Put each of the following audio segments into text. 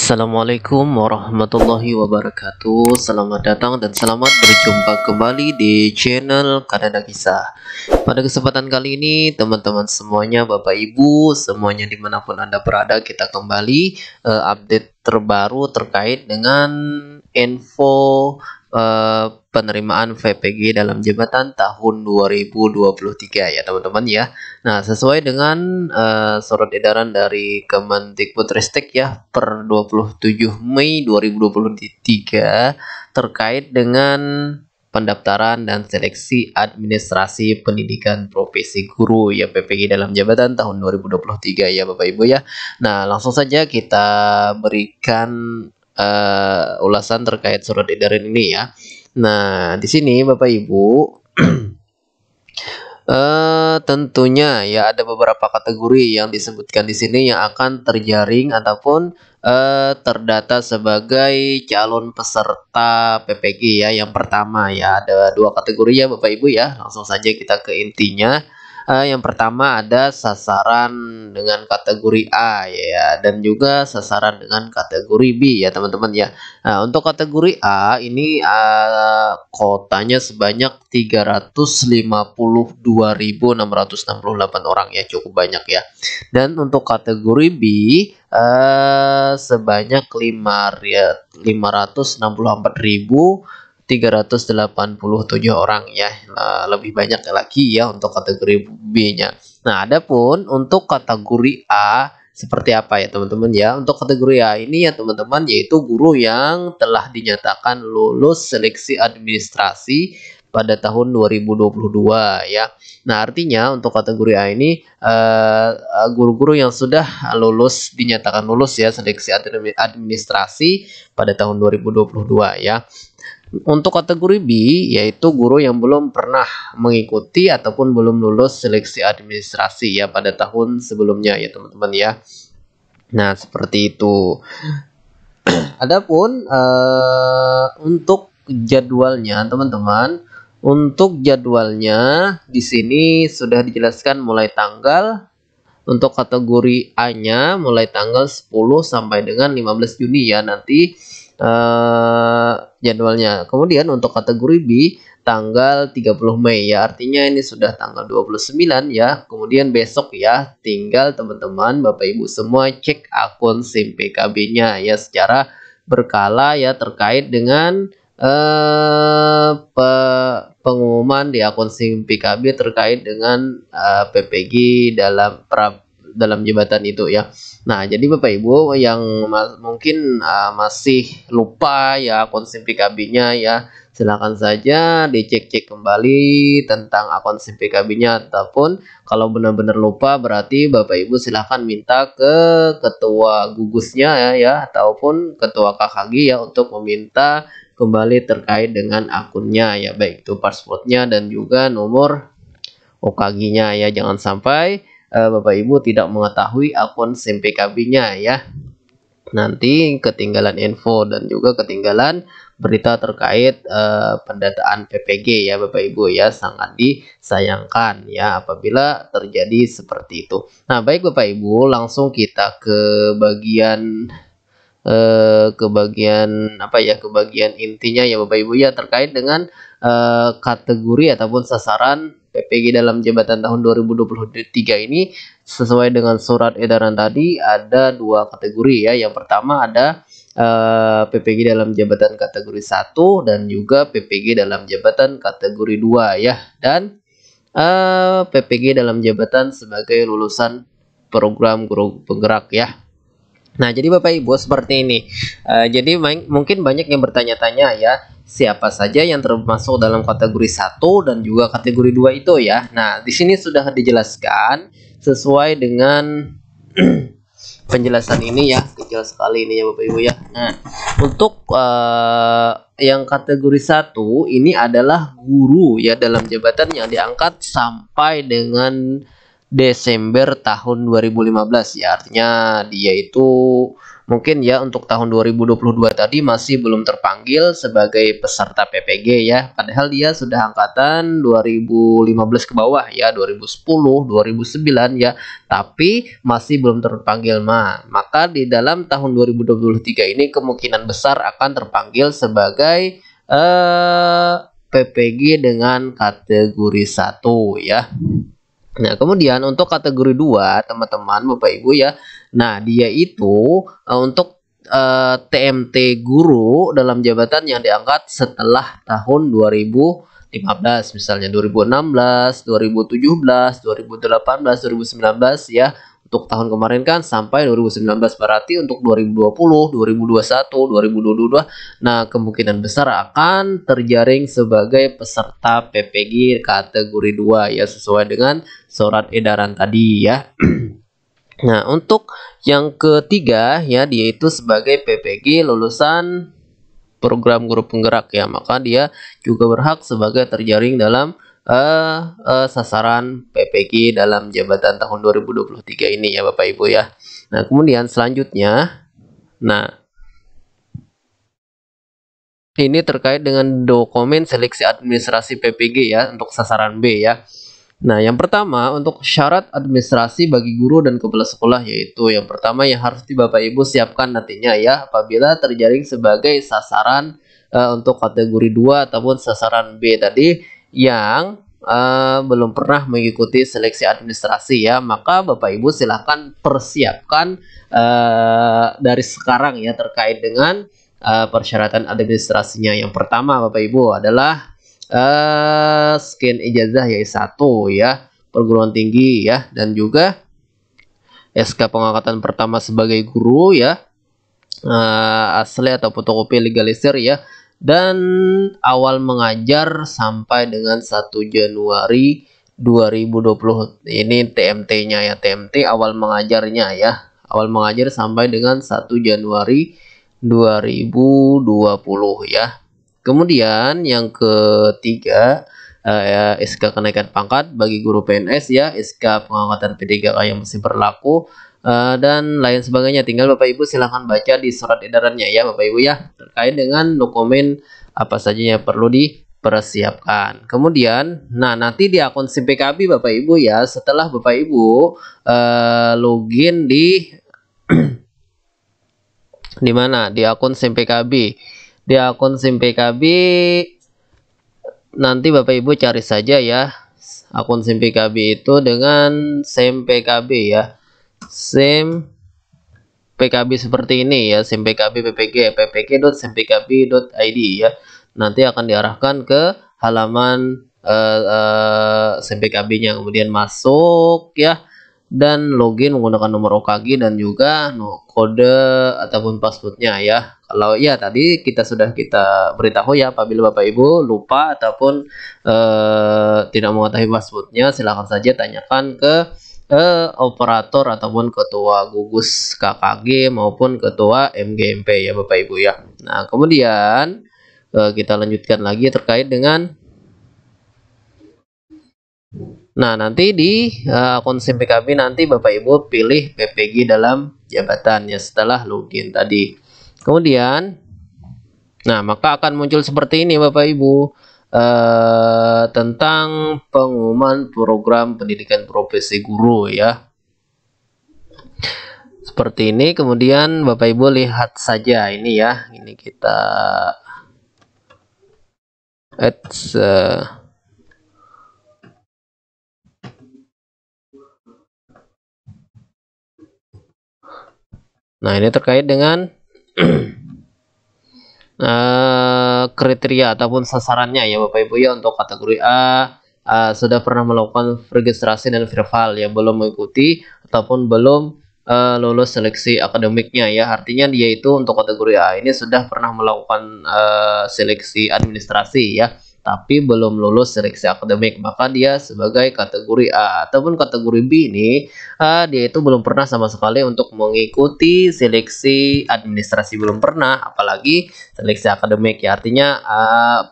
Assalamualaikum warahmatullahi wabarakatuh. Selamat datang dan selamat berjumpa kembali di channel Kanada Kisah. Pada kesempatan kali ini teman-teman semuanya, Bapak Ibu semuanya dimanapun Anda berada, kita kembali update terbaru terkait dengan info penerimaan VPG dalam jabatan tahun 2023 ya teman-teman ya. Nah, sesuai dengan surat edaran dari Kemendikbudristek ya per 27 Mei 2023 terkait dengan pendaftaran dan seleksi administrasi pendidikan profesi guru ya PPG dalam jabatan tahun 2023 ya Bapak Ibu ya. Nah, langsung saja kita berikan ulasan terkait surat edaran ini ya. Nah, di sini Bapak Ibu tentunya ya ada beberapa kategori yang disebutkan di sini yang akan terjaring ataupun terdata sebagai calon peserta PPG ya. Yang pertama ya ada dua kategori ya Bapak Ibu ya. Langsung saja kita ke intinya. Yang pertama ada sasaran dengan kategori A ya, dan juga sasaran dengan kategori B ya teman-teman ya. Nah, untuk kategori A ini kotanya sebanyak 352.668 orang ya, cukup banyak ya. Dan untuk kategori B sebanyak 564.387 orang ya, lebih banyak lagi ya untuk kategori B-nya. Nah, adapun untuk kategori A seperti apa ya teman-teman ya? Untuk kategori A ini ya teman-teman, yaitu guru yang telah dinyatakan lulus seleksi administrasi pada tahun 2022 ya. Nah, artinya untuk kategori A ini guru-guru yang sudah dinyatakan lulus ya seleksi administrasi pada tahun 2022 ya. Untuk kategori B yaitu guru yang belum pernah mengikuti ataupun belum lulus seleksi administrasi ya pada tahun sebelumnya ya teman-teman ya. Nah, seperti itu. Adapun untuk jadwalnya teman-teman, untuk jadwalnya di sini sudah dijelaskan mulai tanggal, untuk kategori A-nya mulai tanggal 10 sampai dengan 15 Juni ya nanti jadwalnya. Kemudian untuk kategori B tanggal 30 Mei ya, artinya ini sudah tanggal 29 ya. Kemudian besok ya tinggal teman-teman Bapak Ibu semua cek akun SIM PKB-nya ya secara berkala ya terkait dengan pengumuman di akun SIM PKB terkait dengan PPG dalam jabatan itu ya. Nah, jadi Bapak Ibu yang mungkin masih lupa ya akun SIM PKB-nya ya, silakan saja dicek-cek kembali tentang akun SIM PKB-nya, ataupun kalau benar-benar lupa berarti Bapak Ibu silahkan minta ke ketua gugusnya ya ataupun ketua KKG ya untuk meminta kembali terkait dengan akunnya ya, baik itu passwordnya dan juga nomor OKG-nya ya. Jangan sampai Bapak Ibu tidak mengetahui akun SIM PKB-nya ya. Nanti ketinggalan info dan juga ketinggalan berita terkait pendataan PPG ya Bapak Ibu ya. Sangat disayangkan ya apabila terjadi seperti itu. Nah, baik Bapak Ibu, langsung kita ke bagian intinya ya Bapak Ibu ya terkait dengan kategori ataupun sasaran PPG dalam jabatan tahun 2023 ini. Sesuai dengan surat edaran tadi ada dua kategori ya. Yang pertama ada PPG dalam jabatan kategori 1 dan juga PPG dalam jabatan kategori 2 ya, dan PPG dalam jabatan sebagai lulusan program guru penggerak ya. Nah, jadi Bapak Ibu seperti ini. Jadi mungkin banyak yang bertanya-tanya ya, siapa saja yang termasuk dalam kategori 1 dan juga kategori 2 itu ya. Nah, di sini sudah dijelaskan sesuai dengan penjelasan ini ya. Kecil sekali ini ya Bapak Ibu ya. Nah, untuk yang kategori 1 ini adalah guru ya dalam jabatan yang diangkat sampai dengan Desember tahun 2015 ya, artinya dia itu mungkin ya untuk tahun 2022 tadi masih belum terpanggil sebagai peserta PPG ya, padahal dia sudah angkatan 2015 ke bawah ya, 2010, 2009 ya, tapi masih belum terpanggil maka di dalam tahun 2023 ini kemungkinan besar akan terpanggil sebagai PPG dengan kategori 1 ya. Nah, kemudian untuk kategori 2, teman-teman, Bapak Ibu ya. Nah, dia itu untuk TMT guru dalam jabatan yang diangkat setelah tahun 2015, misalnya 2016, 2017, 2018, 2019 ya. Untuk tahun kemarin kan sampai 2019, berarti untuk 2020, 2021, 2022, nah kemungkinan besar akan terjaring sebagai peserta PPG kategori 2 ya, sesuai dengan surat edaran tadi ya. Nah, untuk yang ketiga ya, dia itu sebagai PPG lulusan program guru penggerak ya, maka dia juga berhak sebagai terjaring dalam sasaran PPG dalam jabatan tahun 2023 ini ya Bapak Ibu ya. Nah, kemudian selanjutnya, nah ini terkait dengan dokumen seleksi administrasi PPG ya, untuk sasaran B ya. Nah, yang pertama untuk syarat administrasi bagi guru dan kepala sekolah, yaitu yang pertama yang harus Bapak Ibu siapkan nantinya ya, apabila terjaring sebagai sasaran untuk kategori 2 ataupun sasaran B tadi yang belum pernah mengikuti seleksi administrasi ya, maka Bapak Ibu silahkan persiapkan dari sekarang ya, terkait dengan persyaratan administrasinya. Yang pertama Bapak Ibu adalah scan ijazah ya S1 ya, perguruan tinggi ya, dan juga SK pengangkatan pertama sebagai guru ya, asli atau fotokopi legalisir ya, dan awal mengajar sampai dengan 1 Januari 2020. Ini TMT-nya ya, TMT awal mengajarnya ya, awal mengajar sampai dengan 1 Januari 2020 ya. Kemudian yang ketiga, SK kenaikan pangkat bagi guru PNS ya, SK pengangkatan P3K yang masih berlaku, dan lain sebagainya. Tinggal Bapak Ibu silahkan baca di surat edarannya ya Bapak Ibu ya, terkait dengan dokumen apa saja yang perlu dipersiapkan. Kemudian, nah nanti di akun SIM PKB Bapak Ibu ya, setelah Bapak Ibu login di di mana? Di akun SIM PKB. Di akun SIM PKB nanti Bapak Ibu cari saja ya akun SIM PKB itu dengan SIM PKB ya, SIM PKB seperti ini ya, SIM PKB PPG, ppg.simpkb.id ya. Nanti akan diarahkan ke halaman SIM PKB-nya, kemudian masuk ya, dan login menggunakan nomor OKG dan juga kode ataupun passwordnya ya. Kalau ya tadi sudah kita beritahu ya, apabila Bapak Ibu lupa ataupun tidak mengetahui passwordnya, silahkan saja tanyakan ke operator ataupun ketua gugus KKG maupun ketua MGMP ya Bapak Ibu ya. Nah, kemudian kita lanjutkan lagi terkait dengan, nah nanti di akun SIM PKB nanti Bapak Ibu pilih PPG dalam jabatan ya, setelah login tadi. Kemudian, nah maka akan muncul seperti ini Bapak Ibu, tentang pengumuman program pendidikan profesi guru ya, seperti ini. Kemudian Bapak Ibu lihat saja ini ya, ini kita nah ini terkait dengan kriteria ataupun sasarannya ya Bapak Ibu ya. Untuk kategori A, sudah pernah melakukan registrasi dan verifal ya, belum mengikuti ataupun belum lulus seleksi akademiknya ya. Artinya dia itu untuk kategori A ini sudah pernah melakukan seleksi administrasi ya, tapi belum lulus seleksi akademik, maka dia sebagai kategori A. Ataupun kategori B ini dia itu belum pernah sama sekali untuk mengikuti seleksi administrasi, belum pernah, apalagi seleksi akademik ya. Artinya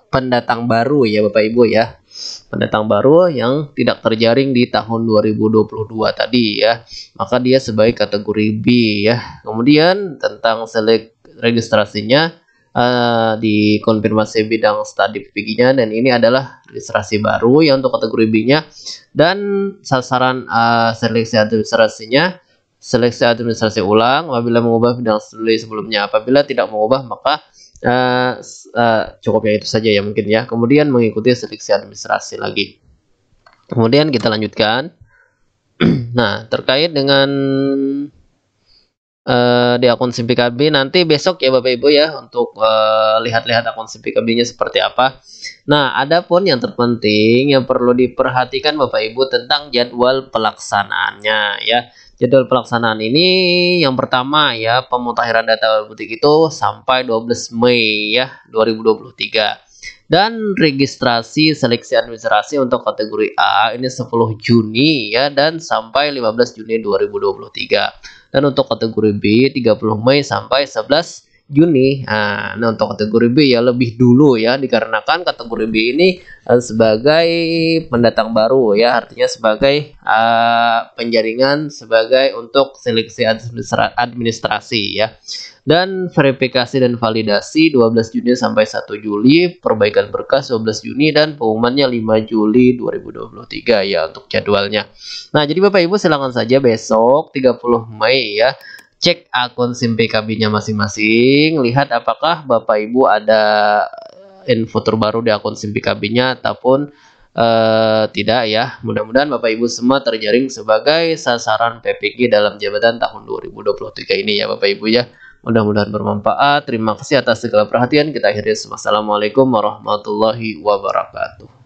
pendatang baru ya Bapak Ibu ya. pendatang baru yang tidak terjaring di tahun 2022 tadi ya, maka dia sebagai kategori B ya. Kemudian tentang registrasinya di konfirmasi bidang studi PPG-nya, dan ini adalah registrasi baru ya untuk kategori B-nya. Dan sasaran seleksi administrasi ulang apabila mengubah bidang studi sebelumnya. Apabila tidak mengubah maka cukup ya itu saja ya mungkin ya. Kemudian mengikuti seleksi administrasi lagi. Kemudian kita lanjutkan. Nah, terkait dengan di akun SIM PKB nanti besok ya Bapak Ibu ya, untuk lihat-lihat akun SIM PKB-nya seperti apa. Nah, adapun yang terpenting yang perlu diperhatikan Bapak Ibu tentang jadwal pelaksanaannya ya. Jadwal pelaksanaan ini yang pertama ya, pemutakhiran data butik itu sampai 12 Mei ya 2023. Dan registrasi seleksi administrasi untuk kategori A ini 10 Juni ya, dan sampai 15 Juni 2023. Dan untuk kategori B 30 Mei sampai 11 Juni. Nah, untuk kategori B ya lebih dulu ya, dikarenakan kategori B ini sebagai pendatang baru ya, artinya sebagai penjaringan sebagai untuk seleksi administrasi ya. Dan verifikasi dan validasi 12 Juni sampai 1 Juli, perbaikan berkas 12 Juni, dan pengumumannya 5 Juli 2023 ya untuk jadwalnya. Nah, jadi Bapak Ibu silakan saja besok 30 Mei ya, cek akun SIM PKB-nya masing-masing, lihat apakah Bapak Ibu ada info terbaru di akun SIM PKB-nya ataupun tidak ya. Mudah-mudahan Bapak Ibu semua terjaring sebagai sasaran PPG dalam jabatan tahun 2023 ini ya Bapak Ibu ya. Mudah-mudahan bermanfaat. Terima kasih atas segala perhatian. Kita akhiri. Wassalamualaikum warahmatullahi wabarakatuh.